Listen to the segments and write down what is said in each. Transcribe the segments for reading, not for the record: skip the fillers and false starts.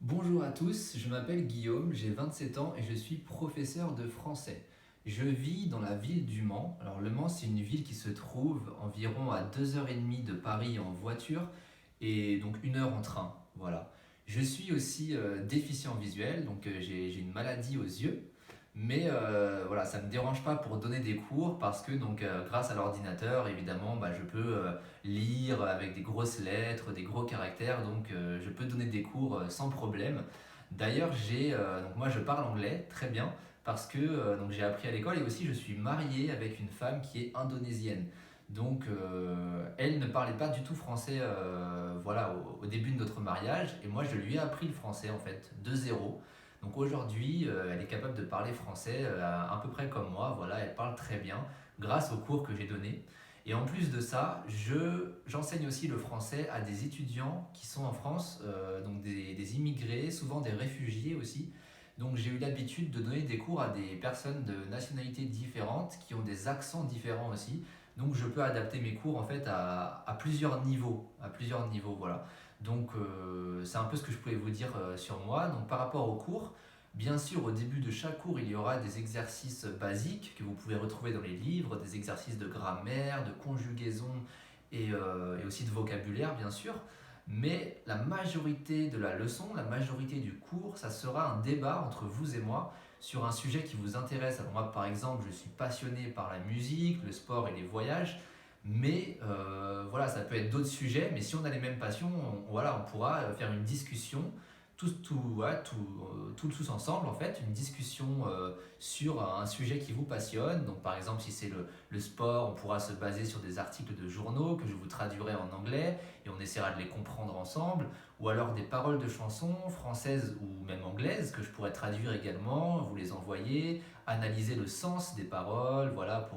Bonjour à tous, je m'appelle Guillaume, j'ai 27 ans et je suis professeur de français. Je vis dans la ville du Mans. Alors le Mans, c'est une ville qui se trouve environ à 2h30 de Paris en voiture et donc 1 heure en train. Voilà. Je suis aussi déficient visuel, donc j'ai une maladie aux yeux. Mais voilà, ça ne me dérange pas pour donner des cours parce que grâce à l'ordinateur, évidemment, je peux lire avec des grosses lettres, des gros caractères, donc je peux donner des cours sans problème. D'ailleurs, donc moi je parle anglais très bien parce que donc j'ai appris à l'école et aussi je suis marié avec une femme qui est indonésienne. Donc elle ne parlait pas du tout français voilà, au début de notre mariage et moi je lui ai appris le français en fait de zéro. Donc aujourd'hui, elle est capable de parler français à peu près comme moi. Voilà, elle parle très bien grâce aux cours que j'ai donnés. Et en plus de ça, j'enseigne aussi le français à des étudiants qui sont en France, donc des immigrés, souvent des réfugiés aussi. Donc j'ai eu l'habitude de donner des cours à des personnes de nationalités différentes, qui ont des accents différents aussi. Donc je peux adapter mes cours en fait à plusieurs niveaux, voilà. Donc c'est un peu ce que je pouvais vous dire sur moi. Donc par rapport aux cours, bien sûr au début de chaque cours il y aura des exercices basiques que vous pouvez retrouver dans les livres, des exercices de grammaire, de conjugaison et aussi de vocabulaire bien sûr. Mais la majorité de la leçon, la majorité du cours, ça sera un débat entre vous et moi sur un sujet qui vous intéresse. Alors moi par exemple je suis passionné par la musique, le sport et les voyages. Mais voilà, ça peut être d'autres sujets, mais si on a les mêmes passions, voilà, on pourra faire une discussion, voilà, tous ensemble en fait, une discussion sur un sujet qui vous passionne. Donc par exemple, si c'est le sport, on pourra se baser sur des articles de journaux que je vous traduirai en anglais et on essaiera de les comprendre ensemble. Ou alors des paroles de chansons françaises ou même anglaises que je pourrais traduire également, vous les envoyer, analyser le sens des paroles, voilà,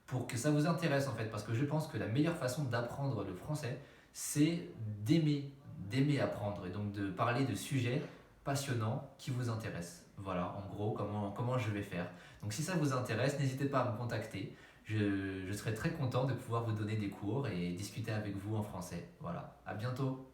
pour que ça vous intéresse en fait, parce que je pense que la meilleure façon d'apprendre le français, c'est d'aimer apprendre et donc de parler de sujets passionnants qui vous intéressent. Voilà, en gros, comment je vais faire. Donc si ça vous intéresse, n'hésitez pas à me contacter. Je serai très content de pouvoir vous donner des cours et discuter avec vous en français. Voilà, à bientôt.